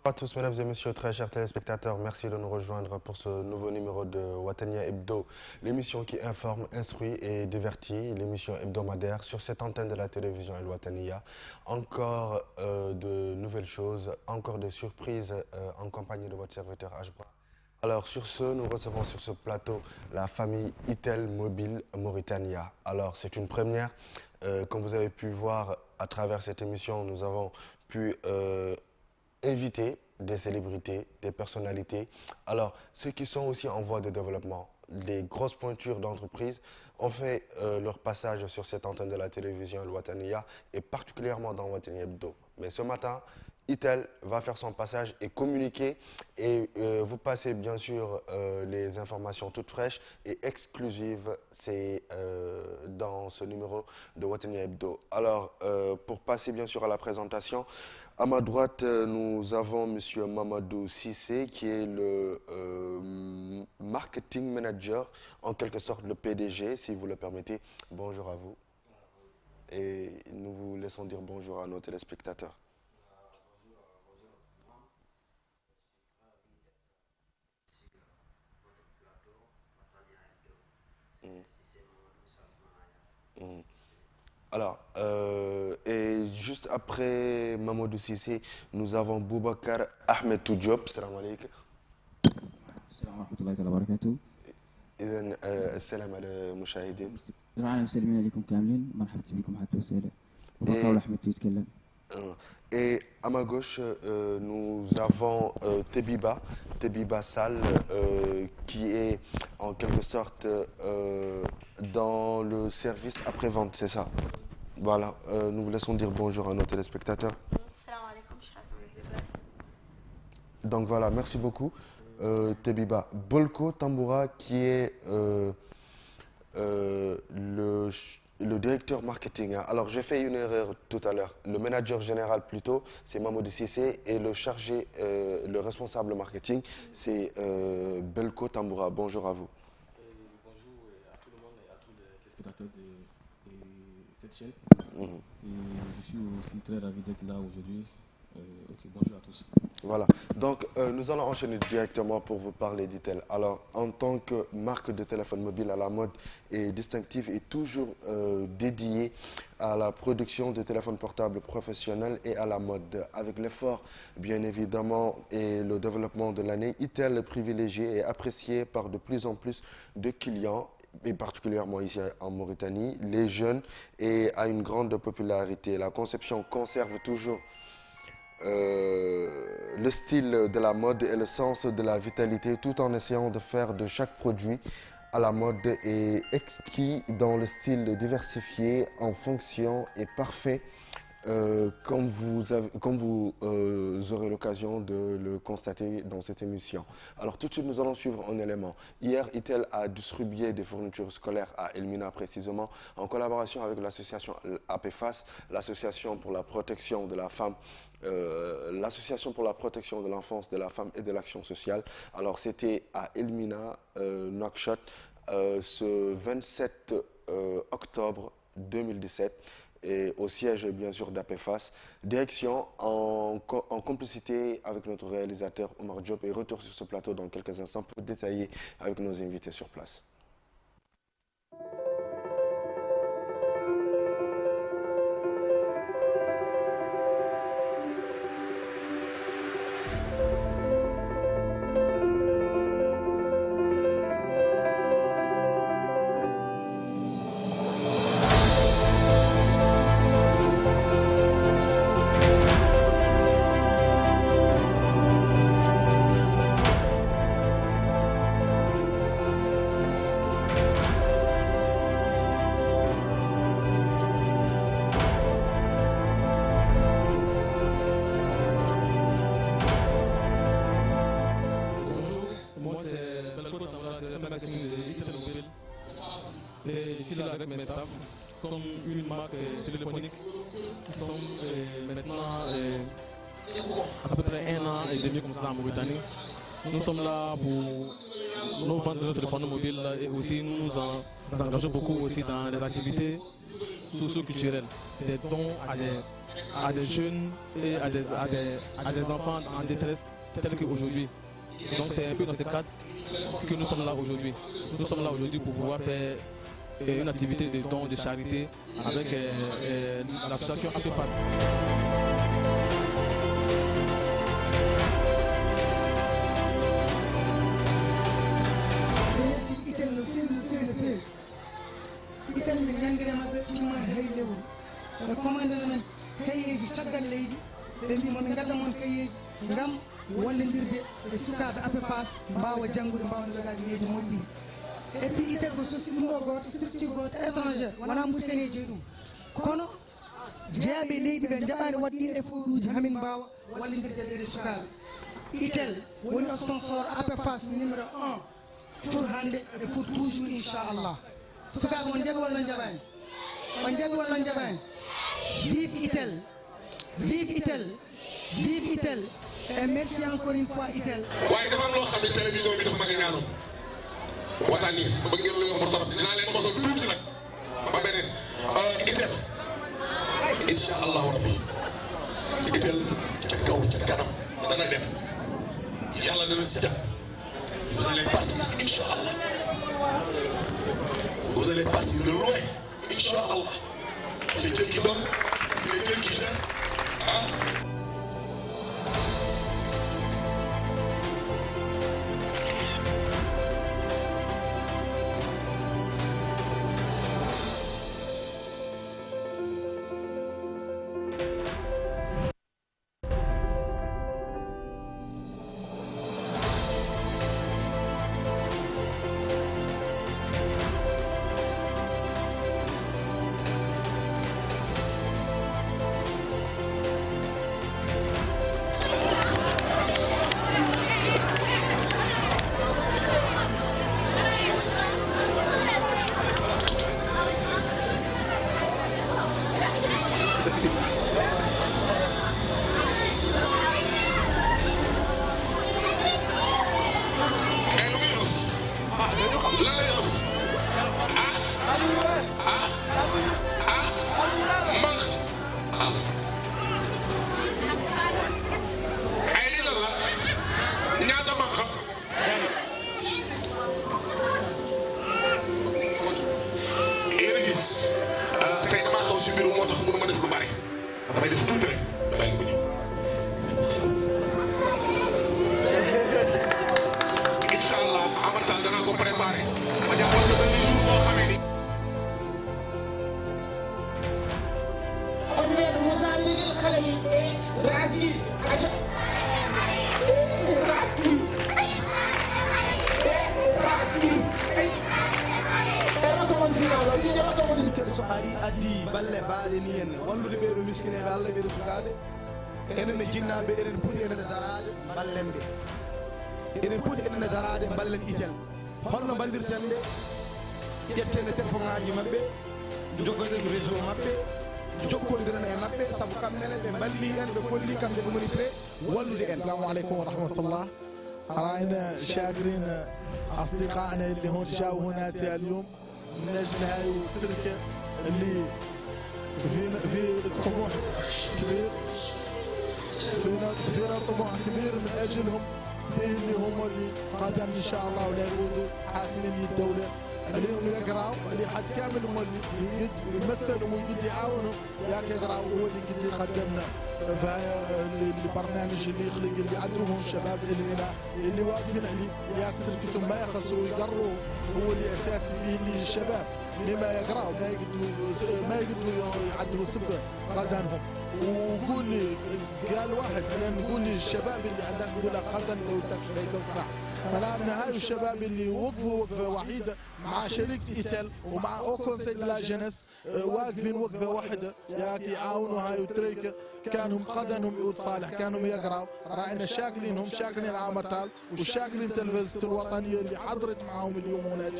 Bonjour à tous, mesdames et messieurs, très chers téléspectateurs. Merci de nous rejoindre pour ce nouveau numéro de Watania Hebdo, l'émission qui informe, instruit et divertit, l'émission hebdomadaire sur cette antenne de la télévision El Watania. Encore de nouvelles choses, encore de surprises en compagnie de votre serviteur Ashbra. Alors sur ce, nous recevons sur ce plateau la famille Itel Mobile Mauritania. Alors c'est une première. Comme vous avez pu voir à travers cette émission, nous avons pu inviter des célébrités, des personnalités. Alors, ceux qui sont aussi en voie de développement, les grosses pointures d'entreprise, ont fait leur passage sur cette antenne de la télévision El Watania et particulièrement dans Watania Hebdo. Mais ce matin, Itel va faire son passage et communiquer et vous passez bien sûr les informations toutes fraîches et exclusives dans ce numéro de Watania Hebdo. Alors, pour passer bien sûr à la présentation, à ma droite, nous avons M. Mamadou Cissé, qui est le marketing manager, en quelque sorte le PDG, si vous le permettez. Bonjour à vous. Et nous vous laissons dire bonjour à nos téléspectateurs. Alors, et juste après Mamadou Cissé, nous avons Boubacar Ahmed Toudjob. Salam alaikum. السلام ورحمة الله تعالى وبركاته. إذن السلام على المشاهدين. العالم مسلمين عليكم كاملين، مرحبا بكم حتى وسهلا. وبقاو أحمد يتكلم. Et à ma gauche, nous avons Tebiba Sall, qui est en quelque sorte dans le service après-vente, c'est ça? Voilà, nous vous laissons dire bonjour à nos téléspectateurs. Salam alaikum, donc voilà, merci beaucoup. Tebiba. Bolko Tamboura, qui est le directeur marketing. Hein. Alors, j'ai fait une erreur tout à l'heure. Le manager général, plutôt, c'est Mamadou Cissé. Et le chargé, le responsable marketing, c'est Belko Tamboura. Bonjour à vous. Bonjour à tout le monde et à tous les téléspectateurs de cette chaîne. Et je suis aussi très ravi d'être là aujourd'hui. Bonjour à tous. Voilà, donc nous allons enchaîner directement pour vous parler d'Itel. Alors, en tant que marque de téléphone mobile à la mode et distinctive et toujours dédiée à la production de téléphones portables professionnels et à la mode. Avec l'effort, bien évidemment, et le développement de l'année, Itel est privilégié et apprécié par de plus en plus de clients, et particulièrement ici en Mauritanie, les jeunes, et a une grande popularité. La conception conserve toujours le style de la mode et le sens de la vitalité, tout en essayant de faire de chaque produit à la mode et exquis dans le style diversifié en fonction et parfait, comme vous aurez l'occasion de le constater dans cette émission. Alors tout de suite, nous allons suivre un élément. Hier, Itel a distribué des fournitures scolaires à Elmina précisément, en collaboration avec l'association APFAS, l'association pour la protection de la femme, l'association pour la protection de l'enfance, de la femme et de l'action sociale. Alors c'était à Elmina, Nouakchott, ce 27 octobre 2017. Et au siège bien sûr d'APFAS, direction en complicité avec notre réalisateur Omar Diop et retour sur ce plateau dans quelques instants pour détailler avec nos invités sur place. Avec mes staffs, comme une marque téléphonique qui sont maintenant à peu près 1 an et demi comme ça en Mauritanie. Nous sommes là pour nous vendre nos téléphones mobiles et aussi nous engageons beaucoup aussi dans des activités socio-culturelles, des dons à des jeunes et à des enfants en détresse tels qu'aujourd'hui. Donc c'est un peu dans ce cadre que nous sommes là aujourd'hui. Nous sommes là aujourd'hui pour pouvoir faire une activité de don, de charité avec l'association APEFAS. wallindirde e sukaɓe APEFAS mbawa janggude mbawa jogade leydi moƴƴiri et puis ite ko sosi ɗum ɗo goto structure goto étranger wona Mauritanie jeeyi ɗum kono jeeyaɓe leydi ɓe jaɓani wadde ɗin effort uji hamin mbawa wallidirde ɗeɗe sukaɓe itel woni o sponsor APEFAS numéro 1 pour hande et pour toujours inchallah sukaɓe on jaɓi walla jaɓani on jaɓi walla jaɓani vive itel vive itel vive itel. Et merci encore une fois Itel. waaye dafa am loo xam ne télévision bi dafa mag a ñaanoon waxtaan yi bëgg ngeen lu yomb trop dinaa leen mosal tuuti nag ba beneen Itel incha allahu rabbi Itel ca kaw ca kanam dana dem yàlla dana si jàpp vous allez partir incha allah vous allez partir de loin incha allah c'est Dieu qui donne c'est Dieu qui gère ah. so ari addi balle baale ni en wallude ɓeɗo miskineɓe Allah ɓeɗo sukaɓe enen e jinnaɓe enen poti enen darade ballen ɓe enen poti enen darade ballen Itel holno baldirten ɓe ƴetten téléphone ngaji mabɓe joggoɗen réseau mabɓe jokkodiren e mabɓe saabu kamɓene ɓe balli en ɓe kolli kamɓe ɓe goni pré wallude en. السلام عليكم ورحمة الله. راينا شاكرين أصدقائنا اللي هون جاوا هنا اليوم من أجل هاي التركة اللي في طموح كبير فينا طموح كبير من أجلهم اللي هم اللي قادم إن شاء الله ولا يعودوا حاكمين الدولة اليوم يقراوا اللي حد كامل هم اللي يمثلوا ويقد يعاونوا ياك يقراوا هو اللي قد يقدمنا البرنامج اللي يخلق اللي عدوهم شباب الميناء اللي واقفين عليه ياك تركتهم ما يخسروا ويقروا هو اللي اساسي اللي الشباب لما يقراوا ما يقدروا يعدلوا سبه قدنهم. وقول لي قال واحد انا نقول لي الشباب اللي عندك نقول لك قدم دولتك لا تصلح. فلان هاي الشباب اللي وقفوا وقفه وحيده مع شركه ايتل ومع او كونسي لا جينيس واقفين وقفه واحده ياك يعاونوا هاي التريكه كانوا قدنهم يعود صالح كانوا يقراوا راينا شاكرينهم شاكرين العمرتال وشاكرين تلفزة الوطنيه اللي حضرت معاهم اليوم هنا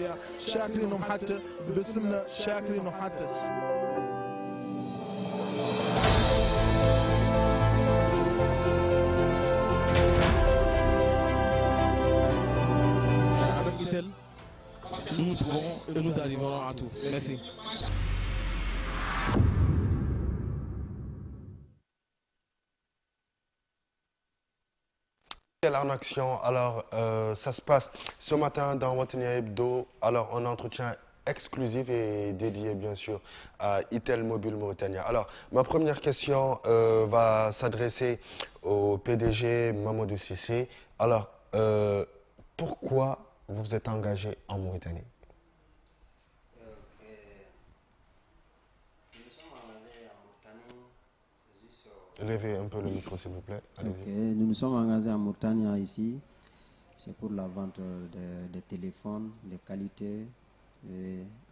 شاكرينهم حتى باسمنا شاكرينهم حتى. Nous pouvons et nous arriverons à tout. Merci. Itel en action. Alors, ça se passe ce matin dans Watania Hebdo. Alors, un entretien exclusif et dédié, bien sûr, à Itel Mobile Mauritania. Alors, ma première question va s'adresser au PDG Mamadou Cissé. Alors, pourquoi vous vous êtes engagé en Mauritanie? Levez un peu le micro, s'il vous plaît. Allez-y. Nous nous sommes engagés en Mauritanie ici. C'est pour la vente de téléphones de qualité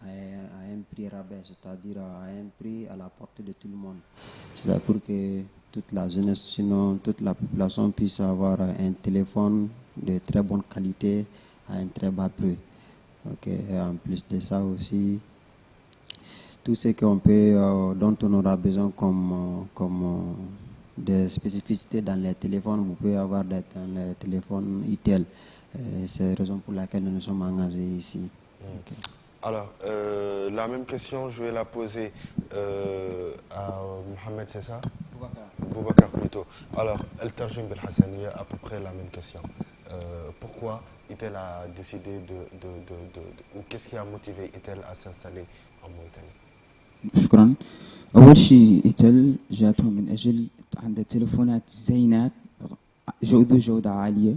à un prix rabais, c'est-à-dire à un prix à la portée de tout le monde. C'est pour que toute la jeunesse, sinon toute la population puisse avoir un téléphone de très bonne qualité à un très bas prix. Et en plus de ça aussi, tout ce qu'on peut, dont on aura besoin comme des spécificités dans les téléphones, vous pouvez avoir dans les téléphones Itel. C'est la raison pour laquelle nous nous sommes engagés ici. Alors, la même question, je vais la poser à Mohamed, c'est ça? Boubacar plutôt. Alors, El Tarjim Bel Hassaniya, à peu près la même question. Pourquoi Itel a décidé ou qu'est-ce qui a motivé Itel à s'installer en Mauritanie? شكرا. أول شيء إيتل جاتهم من أجل عندها تلفونات زينات جودة عالية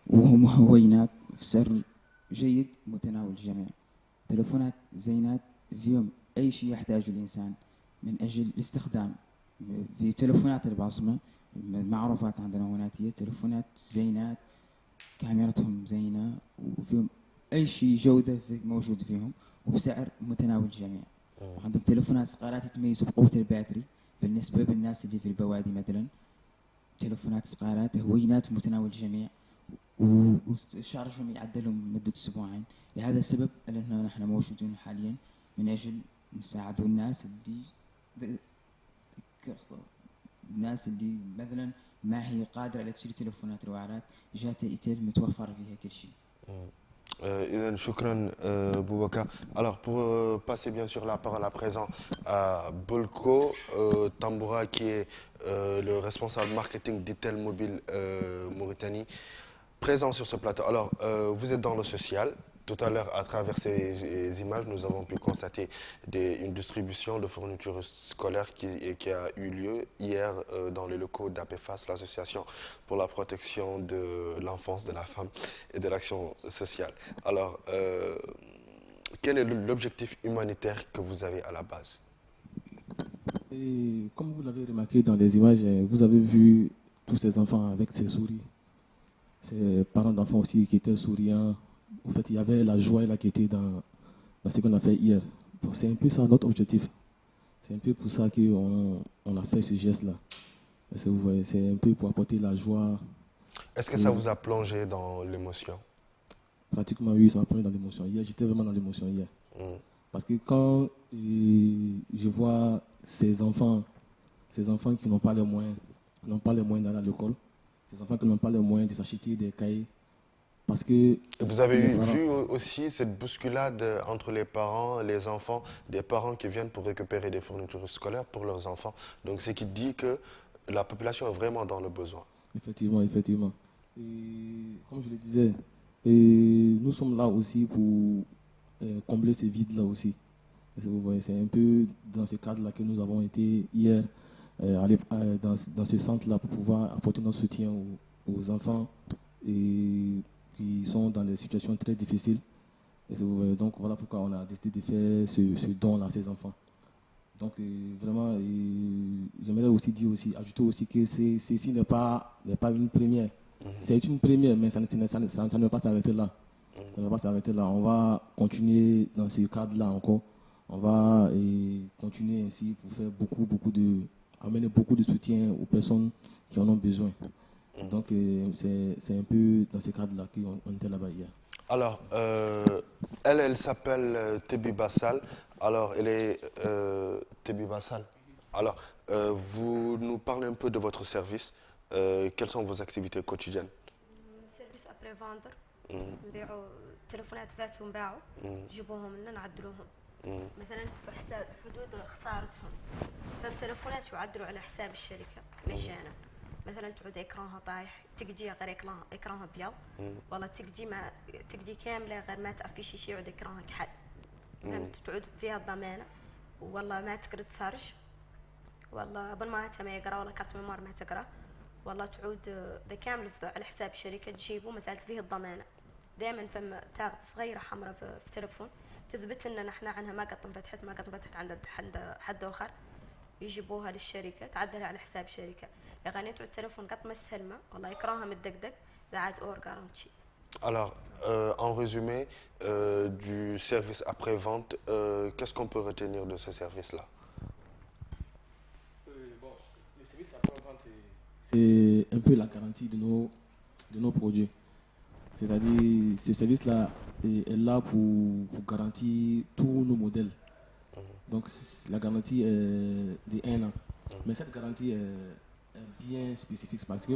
وهم هوينات في سعر جيد متناول الجميع. تلفونات زينات فيهم أي شيء يحتاجه الإنسان من أجل الاستخدام. في تلفونات البصمة المعروفات عندنا هناك هي تلفونات زينات كاميرتهم زينة وفيهم أي شيء جودة موجود فيهم وبسعر متناول الجميع. وعندهم تلفونات صغيرات يتميزوا بقوة الباتري بالنسبة بالناس اللي في البوادي مثلا. تلفونات صغيرات هوينات متناول الجميع وشارجهم يعدلهم مدة أسبوعين. لهذا السبب أننا نحن موجودون حاليا من أجل نساعد الناس اللي مثلا ما هي قادرة على تشتري تلفونات روعات جات إيتل متوفر فيها كل شيء. Shukran Boubacar. Alors, pour passer bien sûr la parole à présent à Bolko Tamboura, qui est le responsable marketing d'Itel Mobile Mauritanie, présent sur ce plateau. Alors, vous êtes dans le social. Tout à l'heure, à travers ces images, nous avons pu constater une distribution de fournitures scolaires qui a eu lieu hier dans les locaux d'APFAS, l'association pour la protection de l'enfance, de la femme et de l'action sociale. Alors, quel est l'objectif humanitaire que vous avez à la base? Et comme vous l'avez remarqué dans les images, vous avez vu tous ces enfants avec ces souris. Ces parents d'enfants aussi qui étaient souriants. En fait, il y avait la joie là qui était dans ce qu'on a fait hier. C'est un peu ça notre objectif. C'est un peu pour ça qu'on a fait ce geste-là. C'est un peu pour apporter la joie. Est-ce que ça vous a plongé dans l'émotion? Pratiquement oui, ça m'a plongé dans l'émotion. Hier, j'étais vraiment dans l'émotion hier. Parce que quand je vois ces enfants qui n'ont pas les moyens, d'aller à l'école, ces enfants qui n'ont pas les moyens de s'acheter des cahiers, parce que vous avez vu aussi cette bousculade entre les parents, les enfants, des parents qui viennent pour récupérer des fournitures scolaires pour leurs enfants. Donc, ce qui dit que la population est vraiment dans le besoin. Effectivement. Et comme je le disais, nous sommes là aussi pour combler ces vides-là aussi. C'est un peu dans ce cadre-là que nous avons été hier dans ce centre-là pour pouvoir apporter notre soutien aux enfants qui sont dans des situations très difficiles. Donc voilà pourquoi on a décidé de faire ce don-là à ces enfants. Donc vraiment, j'aimerais aussi ajouter aussi que ceci n'est pas une première. C'est une première, mais ça ne va pas s'arrêter là. Ça ne va pas s'arrêter là. On va continuer dans ce cadre-là encore. On va continuer ainsi pour faire amener beaucoup de soutien aux personnes qui en ont besoin. Donc c'est un peu dans ce cadre-là qu'on était là-bas hier. Alors, elle s'appelle Tebi Bassal. Alors, elle est Tebi Bassal. Alors, vous nous parlez un peu de votre service. Quelles sont vos activités quotidiennes? service après-vente. نبيعوا تليفونات فاتهم باعوا نجيبوهم لنا نعدلوهم. مثلا حدود خسارتهم. فالتليفونات يعدلوا على حساب الشركة مجانا. مثلا تعود اكرانها طايح تجي غير اكرانها ابيض والله تجي ما تجي كامله غير ما تافيشي شيء يعود اكرانها كحل فهمت تعود فيها الضمانه والله ما تقدر تسرج والله ابونماتها ما يقرا ولا كارت ميمور ما تقرا والله تعود ذا كامل على حساب الشركه تجيبه ما زالت فيه الضمانه دائما فم تاغ صغيره حمراء في تليفون تثبت ان احنا عنها ما قد انفتحت عند حد اخر يجيبوها للشركه تعدلها على حساب الشركه يا غنيتو التليفون قد ما سلمه والله يكرهها متدقدق بعد اور garantie. Alors, en résumé du service après-vente, qu'est-ce qu'on peut retenir de ce service-là? Bon, le service après-vente, c'est un peu la garantie de nos produits. C'est-à-dire, ce service-là est là pour garantir tous nos modèles. Donc, la garantie est de 1 an. Mais cette garantie est bien spécifique parce que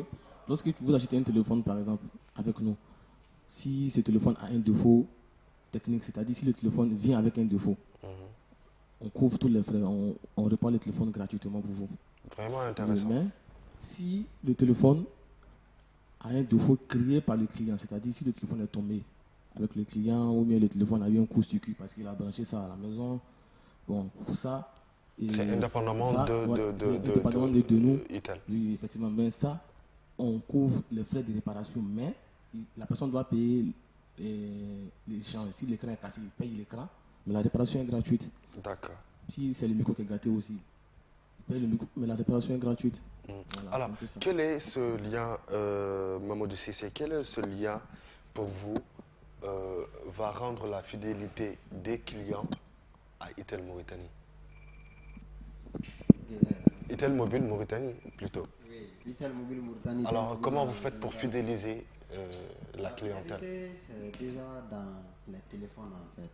lorsque vous achetez un téléphone, par exemple, avec nous, si ce téléphone a un défaut technique, c'est-à-dire si le téléphone vient avec un défaut, on couvre tous les frais, on répare le téléphone gratuitement pour vous. Vraiment intéressant. Mais si le téléphone a un défaut créé par le client, c'est-à-dire si le téléphone est tombé avec le client ou bien le téléphone a eu un court-circuit parce qu'il a branché ça à la maison, bon, pour ça... C'est indépendamment ça, de nous. Itel. Oui, effectivement, mais ça, on couvre les frais de réparation, mais la personne doit payer l'échange. Si l'écran est cassé, il paye l'écran, mais la réparation est gratuite. D'accord. Si c'est le micro qui est gâté aussi, il paye le micro, mais la réparation est gratuite. Voilà, alors, quel est ce lien, Mamadou Cissé, quel est ce lien pour vous va rendre la fidélité des clients à Itel Mauritanie? Itel Mobile Mauritanie, plutôt. Oui, Itel Mobile Mauritanie. Alors, comment vous faites pour fidéliser la clientèle? C'est déjà dans les téléphones, en fait.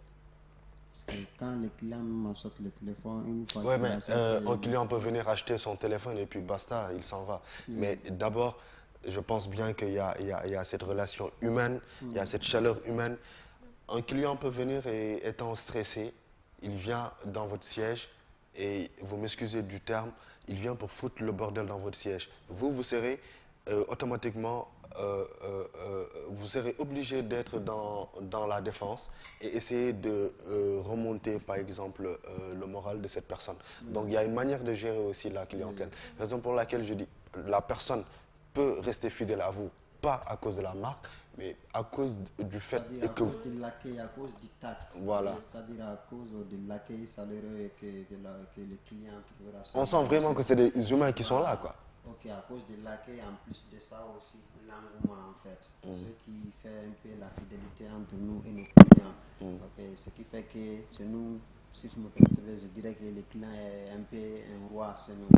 Parce que quand les clients m'achètent le téléphone, une fois... Oui, mais un client peut venir acheter son téléphone et puis basta, il s'en va. Mais d'abord, je pense bien qu'il y a cette relation humaine, il y a cette chaleur humaine. Un client peut venir et étant stressé, il vient dans votre siège et vous m'excusez du terme, il vient pour foutre le bordel dans votre siège. Vous serez automatiquement, vous serez obligé d'être dans la défense et essayer de remonter, par exemple, le moral de cette personne. Donc, il y a une manière de gérer aussi la clientèle. Raison pour laquelle je dis, la personne peut rester fidèle à vous, pas à cause de la marque, mais à cause du fait que... À cause de l'accueil, à cause du tact. Voilà. C'est-à-dire à cause de l'accueil chaleureux que les clients trouvera. On sent vraiment que c'est des humains qui sont là, quoi. Ok, à cause de l'accueil, en plus de ça aussi, l'engouement en fait. C'est ce qui fait un peu la fidélité entre nous et nos clients. Ok, ce qui fait que c'est nous, si je me permets, je dirais que les clients est un peu un roi, c'est nous.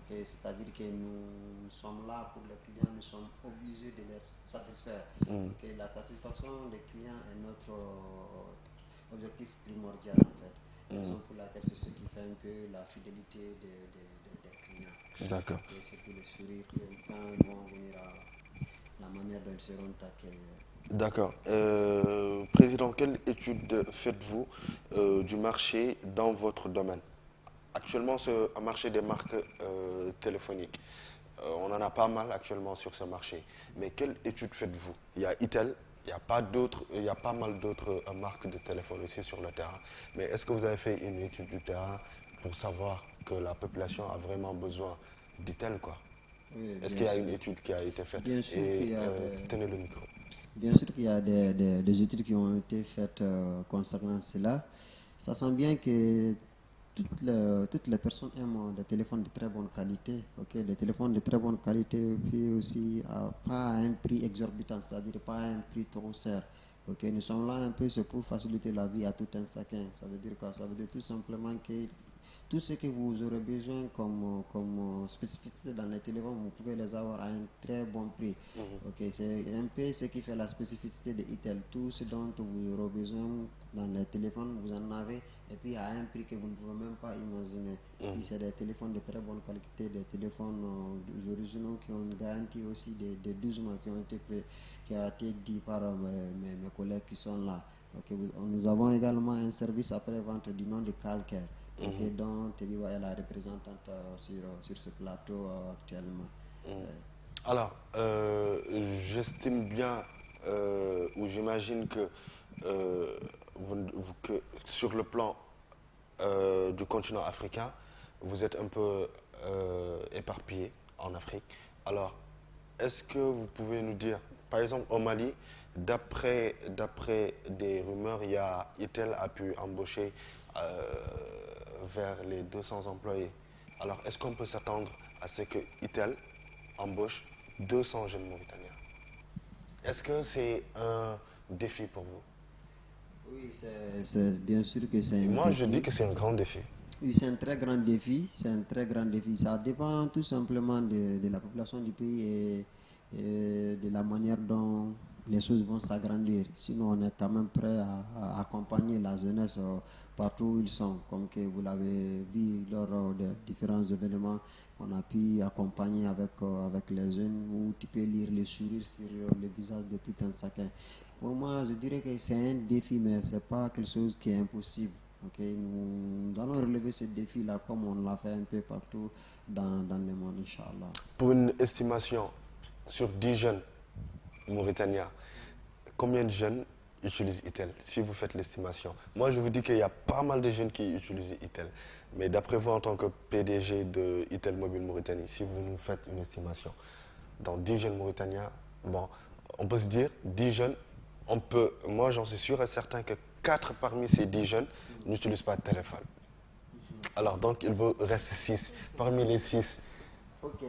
Okay, c'est-à-dire que nous sommes là pour les clients, nous sommes obligés de les satisfaire. Okay, la satisfaction des clients est notre objectif primordial en fait. Raison pour laquelle c'est ce qui fait un peu la fidélité des clients. D'accord. C'est le sourire quand ils vont venir à la manière dont ils seront accueillis. D'accord. Président, quelle étude faites-vous du marché dans votre domaine? Actuellement, ce marché des marques téléphoniques, on en a pas mal actuellement sur ce marché. Mais quelle étude faites-vous? Il y a Itel, il y a pas mal d'autres marques de téléphone aussi sur le terrain. Mais est-ce que vous avez fait une étude du terrain pour savoir que la population a vraiment besoin d'Itel, quoi? Oui, est-ce qu'il y a une étude qui a été faite? Bien sûr qu'il y a tenez le micro. Bien sûr qu'il y a des études qui ont été faites concernant cela. Ça sent bien que toutes les personnes aiment des téléphones de très bonne qualité, okay? Des téléphones de très bonne qualité, puis aussi pas à un prix exorbitant, c'est-à-dire pas à un prix trop cher. Okay? Nous sommes là un peu pour faciliter la vie à tout un chacun. Ça veut dire quoi? Ça veut dire tout simplement que tout ce que vous aurez besoin comme spécificité dans les téléphones, vous pouvez les avoir à un très bon prix. Okay, c'est un peu ce qui fait la spécificité de Itel. Tout ce dont vous aurez besoin dans les téléphones, vous en avez, et puis à un prix que vous ne pouvez même pas imaginer. C'est des téléphones de très bonne qualité, des téléphones originaux qui ont une garantie aussi de 12 mois qui a été dit par mes collègues qui sont là. Okay, nous avons également un service après-vente du nom de Calcare. dont Tebiwa est la représentante sur ce plateau actuellement. Alors, j'estime bien, ou j'imagine que, que sur le plan du continent africain, vous êtes un peu éparpillé en Afrique. Alors, est-ce que vous pouvez nous dire, par exemple au Mali, d'après des rumeurs, Itel a pu embaucher vers les 200 employés. Alors, est-ce qu'on peut s'attendre à ce que Itel embauche 200 jeunes Mauritaniens? Est-ce que c'est un défi pour vous? Oui, c'est bien sûr que c'est un défi. Moi, je dis que c'est un grand défi. Oui, c'est un très grand défi. C'est un très grand défi. Ça dépend tout simplement de la population du pays et de la manière dont les choses vont s'agrandir. Sinon, on est quand même prêt à accompagner la jeunesse partout où ils sont. Comme que vous l'avez vu lors de différents événements, on a pu accompagner avec les jeunes où tu peux lire le sourire sur le visage de tout un chacun. Pour moi, je dirais que c'est un défi, mais ce n'est pas quelque chose qui est impossible. Okay, nous allons relever ce défi-là comme on l'a fait un peu partout dans le monde, Inch'Allah. Pour une estimation sur 10 jeunes Mauritaniens, combien de jeunes utilisent Itel, si vous faites l'estimation? Moi, je vous dis qu'il y a pas mal de jeunes qui utilisent Itel. Mais d'après vous, en tant que PDG de Itel Mobile Mauritanie, si vous nous faites une estimation, dans 10 jeunes Mauritaniens, bon, on peut se dire, 10 jeunes, moi j'en suis sûr et certain que 4 parmi ces 10 jeunes n'utilisent pas de téléphone. Alors donc il vous reste 6. Parmi les 6. Ok,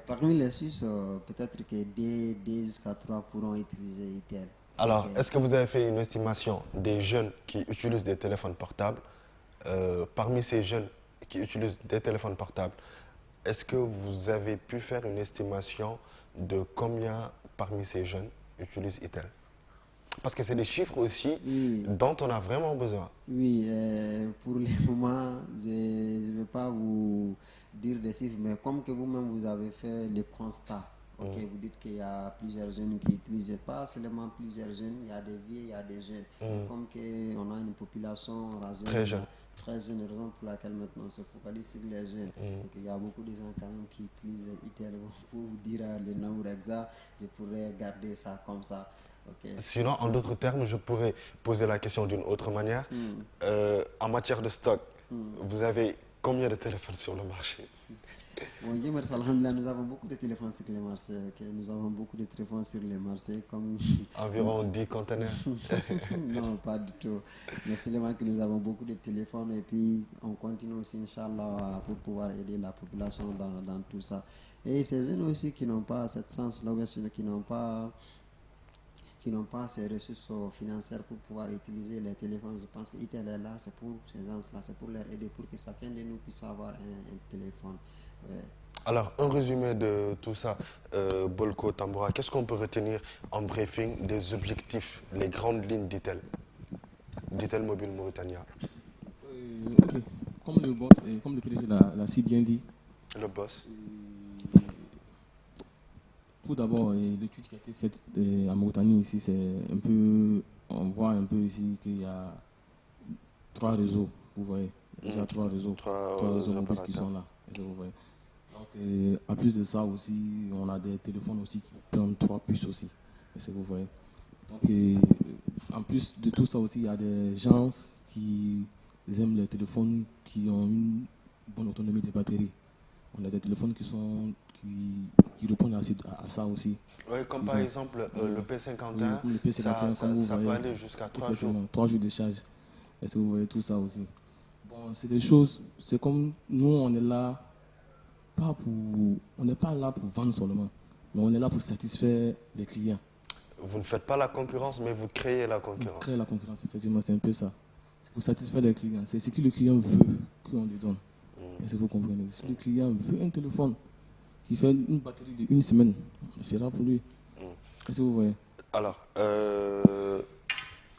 parmi les 6, peut-être que 2 jusqu'à 3 pourront utiliser Itel. Alors, Okay. est-ce que vous avez fait une estimation des jeunes qui utilisent des téléphones portables? Parmi ces jeunes qui utilisent des téléphones portables, est-ce que vous avez pu faire une estimation de combien parmi ces jeunes utilisent Itel? Parce que c'est des chiffres aussi dont on a vraiment besoin. Oui, pour le moment, je ne vais pas vous dire des chiffres, mais comme que vous-même vous avez fait le constat, okay, vous dites qu'il y a plusieurs jeunes qui n'utilisent pas seulement plusieurs jeunes, il y a des vieux, il y a des jeunes. Comme qu'on a une population très jeune, raison pour laquelle maintenant on se focalise sur les jeunes. Donc, il y a beaucoup de gens quand même qui utilisent Itel. Pour vous dire le nombre exact, je pourrais garder ça comme ça. Okay. Sinon, en d'autres termes, je pourrais poser la question d'une autre manière. En matière de stock, vous avez combien de téléphones sur le marché? Bon, nous avons beaucoup de téléphones sur les marchés. Okay. Nous avons beaucoup de téléphones sur les marchés. Comme environ 10 conteneurs. Non, pas du tout. Mais seulement que nous avons beaucoup de téléphones et puis on continue aussi, Inch'Allah, pour pouvoir aider la population dans tout ça. Et ces jeunes aussi qui n'ont pas cette sens-là, qui n'ont pas ces ressources financières pour pouvoir utiliser les téléphones. Je pense que Itel est là, c'est pour ces gens-là, c'est pour leur aider, pour que chacun de nous puisse avoir un téléphone. Ouais. Alors, un résumé de tout ça, Bolko Tamboura, qu'est-ce qu'on peut retenir en briefing des objectifs, les grandes lignes d'Itel Mobile Mauritania? Okay. Comme le boss et comme le PDG l'a si bien dit. Le boss. Tout d'abord, l'étude qui a été faite en Mauritanie ici, c'est un peu, on voit un peu ici qu'il y a 3 réseaux, vous voyez, déjà 3 réseaux, 3 réseaux mobiles qui sont là, vous voyez. Donc, en plus de ça aussi, on a des téléphones aussi qui prennent 3 puces aussi, vous voyez. Donc, en plus de tout ça aussi, il y a des gens qui aiment les téléphones qui ont une bonne autonomie de batterie. On a des téléphones qui répondent à ça aussi. Oui, comme par exemple le P51, le P51 ça peut aller jusqu'à 3 jours. 3 jours de charge. Est-ce que vous voyez tout ça aussi? Bon, c'est des choses, c'est comme nous, on est là, on n'est pas là pour vendre seulement, mais on est là pour satisfaire les clients. Vous ne faites pas la concurrence, mais vous créez la concurrence. Vous créez la concurrence, effectivement, c'est un peu ça. C'est pour satisfaire les clients. C'est ce que le client veut qu'on lui donne. Est-ce que vous comprenez? Si le client veut un téléphone qui fait une batterie de 1 semaine, on le fera pour lui. Est-ce que vous voyez? Alors,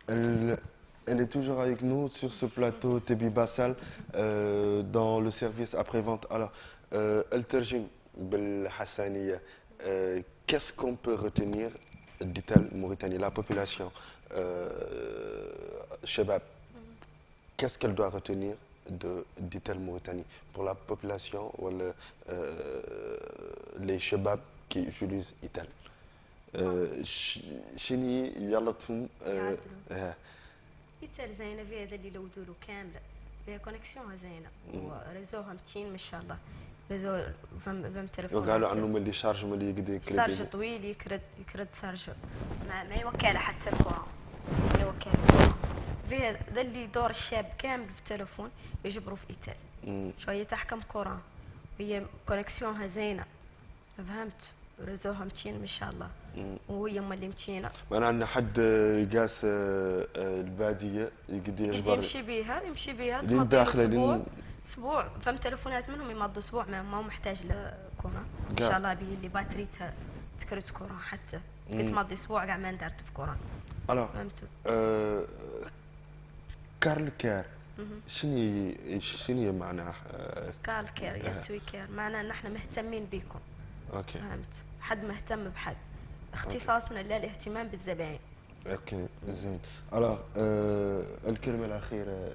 elle est toujours avec nous sur ce plateau, Tebi Bassal, dans le service après-vente. Alors, El Terjim Bel Hassaniya, qu'est-ce qu'on peut retenir d'Itel Mauritanie, la population Chebab, qu'est-ce qu'elle doit retenir d'Itel Mauritanie pour la population ou les shabab qui utilisent Itel. شني يلا تم إيتال زينة فيها هذا اللي لو دورو كاملة فيها كونيكسيون زينة وريزوها متين ما شاء الله ريزو فم تليفون قالوا عنه ملي شارج ملي يقدر شارج طويل يكرد شارج ما يوكله حتى الكورة ما يوكله الكورة فيها ذا اللي دور الشاب كامل في التليفون يجبروا في إيتال شوية تحكم كورة هي كونيكسيونها زينة فهمت رزوها متين ما شاء الله وهي اللي متينه معناها ان حد يقاس الباديه يقدر يجبر يمشي بها لين داخله اسبوع فهم تليفونات منهم يمضوا اسبوع ما هو محتاج لكوره ان شاء الله بي اللي باتريتها تكرت كوره حتى كنت ماضي اسبوع كاع ما ندرت في كوره فهمتوا كارل كير شنو معناه كارل كير يسوي كير معناه ان احنا مهتمين بيكم اوكي فهمت حد مهتم بحد اختصاصنا للاهتمام بالزبائن اوكي زين الكلمه الاخيره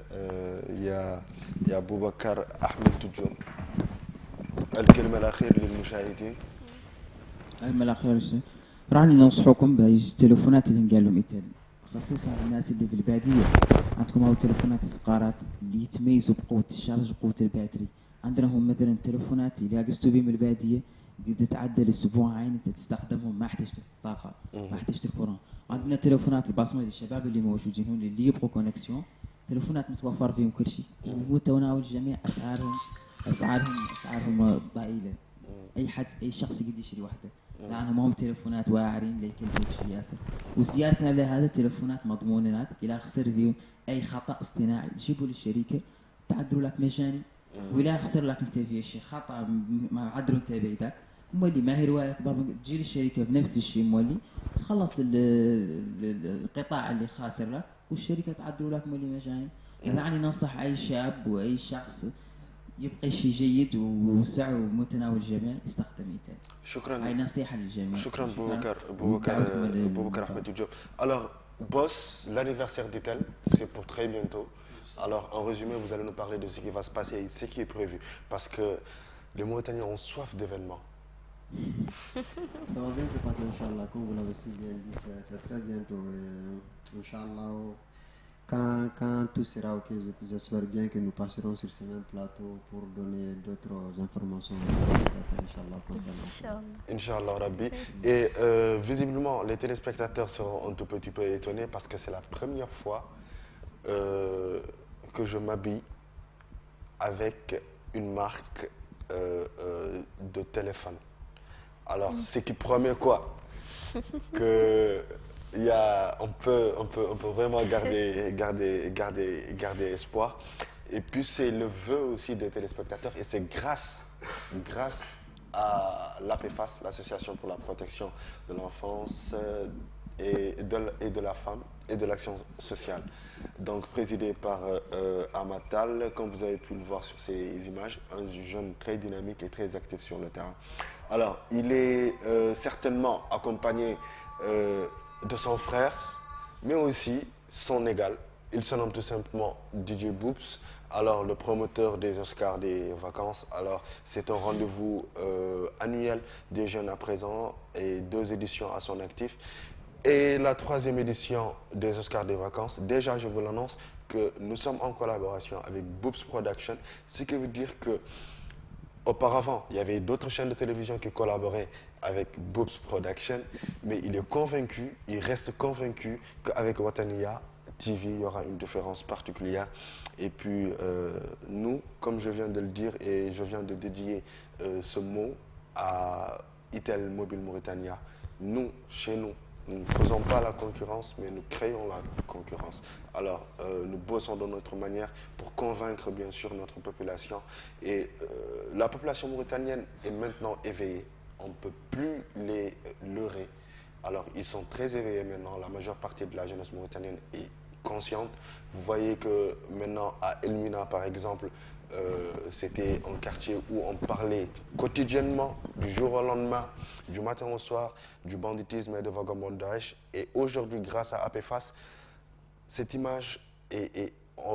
يا ابو بكر احمد تجوم الكلمه الاخيره للمشاهدين الكلمه الاخيره راني ننصحكم بالتليفونات اللي نقال لهم ايتال خصيصا الناس اللي في الباديه عندكم هاو تليفونات الصقارات اللي يتميزوا بقوه الشارج وقوه الباتري عندنا هم مثلا تليفونات اللي قستوا بهم الباديه قد تعدل اسبوعين انت تستخدمهم ما احتجت الطاقه ما احتجت الكورون عندنا تليفونات البصمه للشباب اللي موجودين هون اللي يبغوا كونيكسيون تليفونات متوفر فيهم كل شيء ومتناول الجميع اسعارهم ضئيله اي شخص يقدر يشتري واحده لأنها ما هم تليفونات واعرين اللي يكلفوا شيء ياسر وزيادتنا لهذا التليفونات مضمونات الى خسر فيهم اي خطا اصطناعي تجيبوا للشركه تعدلوا لك مجاني ولا خسر لك انت في شيء خطا ما عدلوا انت بيدك مولي ما هي روايه اكبر تجي الشركه بنفس الشيء مولي تخلص القطاع اللي خاسر لك والشركه تعدلوا لك مولي مجاني يعني ننصح اي شاب واي شخص يبقى شيء جيد وسعره متناول الجميع يستخدم ايتال. شكرا. هاي نصيحه للجميع. شكرا ابو بكر احمد الجوب. Alors boss, l'anniversaire d'Itel, c'est pour très bientôt. Alors en résumé, vous allez nous parler de ce qui va se passer et ce qui est prévu parce que les Mauritaniens ont soif d'événements. Ça va bien se passer, Inch'Allah, comme vous l'avez si bien dit, c'est très bientôt. Inch'Allah, quand tout sera ok, j'espère bien que nous passerons sur ce même plateau pour donner d'autres informations. Inch'Allah, concernant. Inch'Allah, Rabbi. Et visiblement, les téléspectateurs seront un tout petit peu étonnés parce que c'est la première fois que je m'habille avec une marque de téléphone. Alors, ce qui promet quoi? On peut vraiment garder espoir. Et puis c'est le vœu aussi des téléspectateurs et c'est grâce à l'APFAS, l'Association pour la protection de l'enfance et de la femme et de l'action sociale. Donc présidé par Amatal, comme vous avez pu le voir sur ces images, un jeune très dynamique et très actif sur le terrain. Alors il est certainement accompagné de son frère, mais aussi son égal. Il se nomme tout simplement DJ Boops, alors le promoteur des Oscars des vacances. Alors c'est un rendez-vous annuel des jeunes à présent et 2 éditions à son actif. Et la 3e édition des Oscars des vacances, déjà je vous l'annonce que nous sommes en collaboration avec Boops Production, ce qui veut dire que auparavant, il y avait d'autres chaînes de télévision qui collaboraient avec Boops Production, mais il est convaincu, il reste convaincu qu'avec Watania TV, il y aura une différence particulière. Et puis, nous, comme je viens de le dire, et je viens de dédier ce mot à Itel Mobile Mauritania, nous, chez nous, nous ne faisons pas la concurrence, mais nous créons la concurrence. Alors, nous bossons de notre manière pour convaincre, bien sûr, notre population. Et la population mauritanienne est maintenant éveillée. On ne peut plus les leurrer. Alors, ils sont très éveillés maintenant. La majeure partie de la jeunesse mauritanienne est consciente. Vous voyez que maintenant, à Elmina, par exemple, c'était un quartier où on parlait quotidiennement, du jour au lendemain, du matin au soir, du banditisme et de vagabondage. Et aujourd'hui, grâce à APFAS, cette image est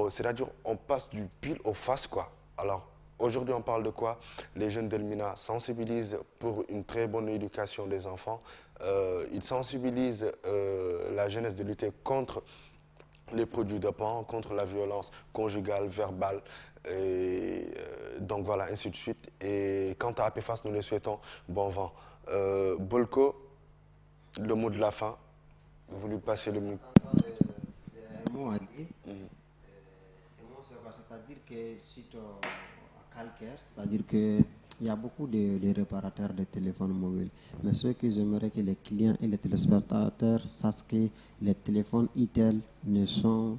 c'est-à-dire on passe du pile au face, quoi. Alors, aujourd'hui, on parle de quoi? Les jeunes d'Elmina sensibilisent pour une très bonne éducation des enfants. Ils sensibilisent la jeunesse de lutter contre les produits dopants, contre la violence conjugale, verbale. Donc voilà, ainsi de suite. Et quant à APFAS, nous les souhaitons bon vent. Bolko, le mot de la fin. Vous lui passez le mot. Un mot à dire. C'est-à-dire que suite à Calcaire, c'est-à-dire qu'il y a beaucoup de réparateurs de téléphones mobiles. Mais ce que j'aimerais que les clients et les téléspectateurs sachent que les téléphones Itel sont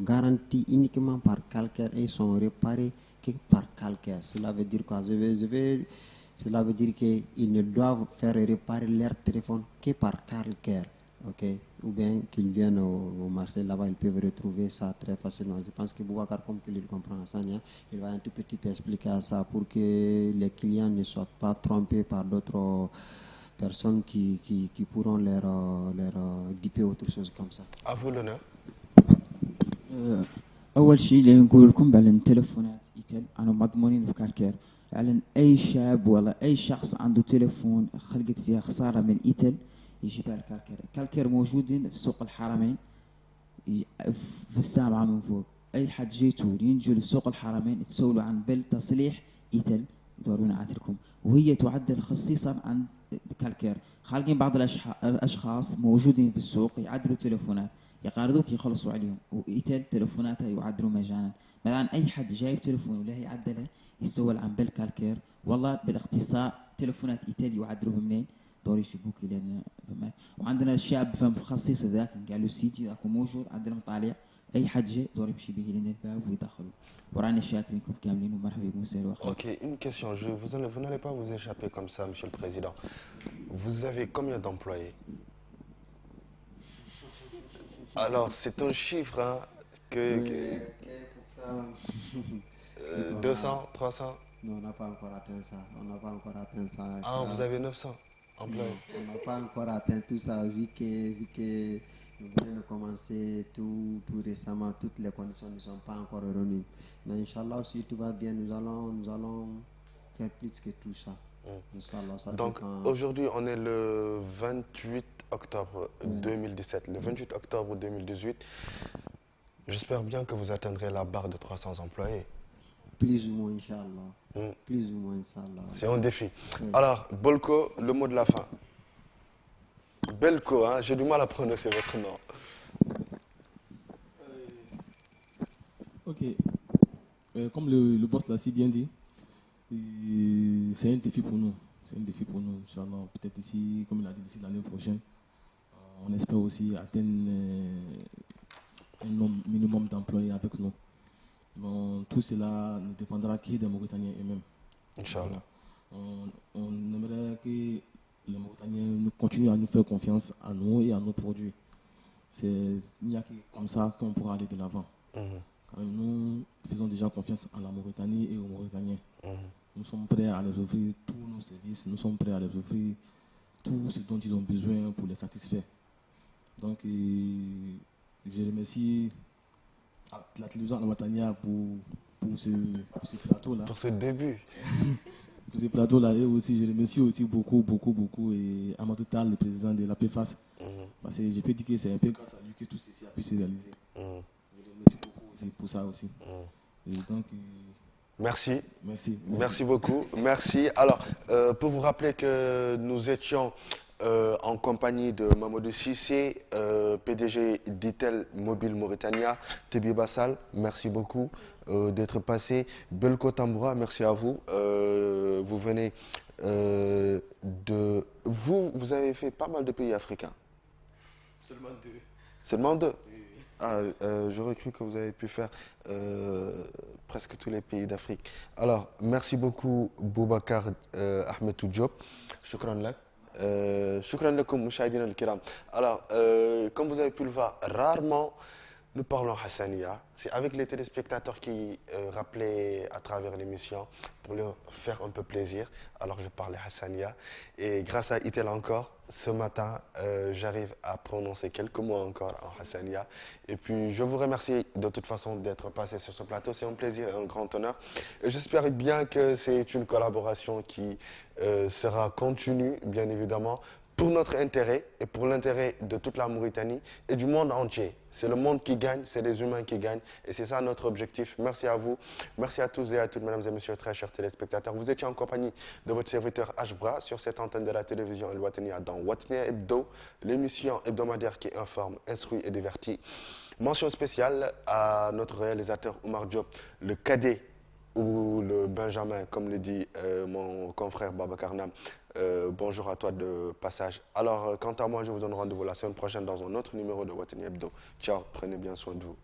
garantis uniquement par Calcaire et sont réparés que par Calcaire. Cela veut dire quoi? Cela veut dire qu'ils ne doivent faire réparer leur téléphone que par Calcaire. Okay. Ou bien qu'ils viennent au marché, là-bas ils peuvent retrouver ça très facilement. Je pense que Boubacar, comme il comprend ça, il va un tout petit peu expliquer ça pour que les clients ne soient pas trompés par d'autres personnes qui pourront leur diper autre chose comme ça. À vous l'honneur. أول شيء اللي نقول لكم على التلفونات إيتل أنا مضمونين في كاركير على أي شاب ولا أي شخص عنده تلفون خلقت فيها خسارة من إيتل يجيبها الكالكير. الكالكير موجودين في سوق الحرمين في السابعة من فوق. أي حد جيتوا ينجوا لسوق الحرمين تسولوا عن بل تصليح إيتل دورون عاتلكم وهي تعدل خصيصا عن الكالكير. خالقين بعض الأشخاص موجودين في السوق يعدلوا تلفونات يقاردوك يخلصوا عليهم وإيتل تلفوناتها يعدلوا مجانا. مثلا أي حد جايب تلفون ولا يعدله يسول عن بل كالكير. والله بالاختصار تلفونات إيتل يعدلوها منين؟ دوري شبوكي لان فهمت. وعندنا الشاب فهم خصيص ذاك قال له سيتي ذاك موجود عندنا مطالع اي حد جاي دوري يمشي به لين الباب ويدخلوا ورانا شاكرينكم كاملين ومرحبا بكم سير واخر. Ok, une question. Vous n'allez pas vous échapper comme ça, Monsieur le Président. Vous avez combien d'employés? Alors, c'est un chiffre hein, que 200, 300. Non, on n'a pas encore atteint ça. On n'a pas encore atteint ça. Ah, vous avez 900 employés. On n'a pas encore atteint tout ça, vu que nous venons de commencer tout récemment. Toutes les conditions ne sont pas encore revenues. Mais Inch'Allah, si tout va bien, nous allons faire plus que tout ça. Inch'Allah, ça. Donc, aujourd'hui, on est le 28 octobre 2017. Le 28 octobre 2018, j'espère bien que vous atteindrez la barre de 300 employés. Plus ou moins, Inch'Allah. Plus ou moins, Inch'Allah. C'est un défi. Alors, Bolko, le mot de la fin. Belko, hein, j'ai du mal à prononcer votre nom. Ok. Comme le boss l'a si bien dit, c'est un défi pour nous. C'est un défi pour nous, Inch'Allah. Peut-être ici, comme il a dit, d'ici l'année prochaine, on espère aussi atteindre un nombre minimum d'employés avec nous. Bon, tout cela ne dépendra que des Mauritaniens eux-mêmes. Inch'Allah. On aimerait que les Mauritaniens continuent à nous faire confiance à nous et à nos produits. Il n'y a que comme ça qu'on pourra aller de l'avant. Quand même, nous faisons déjà confiance à la Mauritanie et aux Mauritaniens. Nous sommes prêts à les offrir tous nos services, nous sommes prêts à les offrir tout ce dont ils ont besoin pour les satisfaire. Donc, je remercie la télévision Al-Watania pour ce plateau-là. Pour ce début. Pour ce plateau-là. Et aussi, je remercie aussi beaucoup et Amadou Tal, le président de l'APFAS. Parce que je peux dire que c'est un peu grâce à lui que tout ceci a pu se réaliser. Je le remercie beaucoup aussi pour ça aussi. Et donc, merci. Merci beaucoup. Merci. Alors, pour vous rappeler que nous étions en compagnie de Mamadou Cissé, PDG d'Itel Mobile Mauritania, Tebi Bassal, merci beaucoup d'être passé. Belko Tamboura, merci à vous. Vous venez de... Vous avez fait pas mal de pays africains. Seulement 2. Seulement 2 Ah, j'aurais cru que vous avez pu faire presque tous les pays d'Afrique. Alors, merci beaucoup Boubacar Ahmed Diop. Shukran lak. Shukran lakum, mouchahidina al-kiram. Alors, comme vous avez pu le voir, rarement nous parlons Hassania. C'est avec les téléspectateurs qui rappelaient à travers l'émission pour leur faire un peu plaisir. Alors je parlais Hassania. Et grâce à Itel encore, ce matin, j'arrive à prononcer quelques mots encore en Hassania. Et puis je vous remercie de toute façon d'être passé sur ce plateau. C'est un plaisir et un grand honneur. J'espère bien que c'est une collaboration qui sera continue, bien évidemment, pour notre intérêt et pour l'intérêt de toute la Mauritanie et du monde entier. C'est le monde qui gagne, c'est les humains qui gagnent et c'est ça notre objectif. Merci à vous, merci à tous et à toutes, mesdames et messieurs, très chers téléspectateurs. Vous étiez en compagnie de votre serviteur Ashbra sur cette antenne de la télévision El Watania dans Watania Hebdo, l'émission hebdomadaire qui informe, instruit et divertit. Mention spéciale à notre réalisateur Oumar Diop, le cadet ou le Benjamin, comme le dit mon confrère Babacar Nam. Bonjour à toi de passage. Alors, quant à moi, je vous donne rendez-vous la semaine prochaine dans un autre numéro de Watania Hebdo. Ciao, prenez bien soin de vous.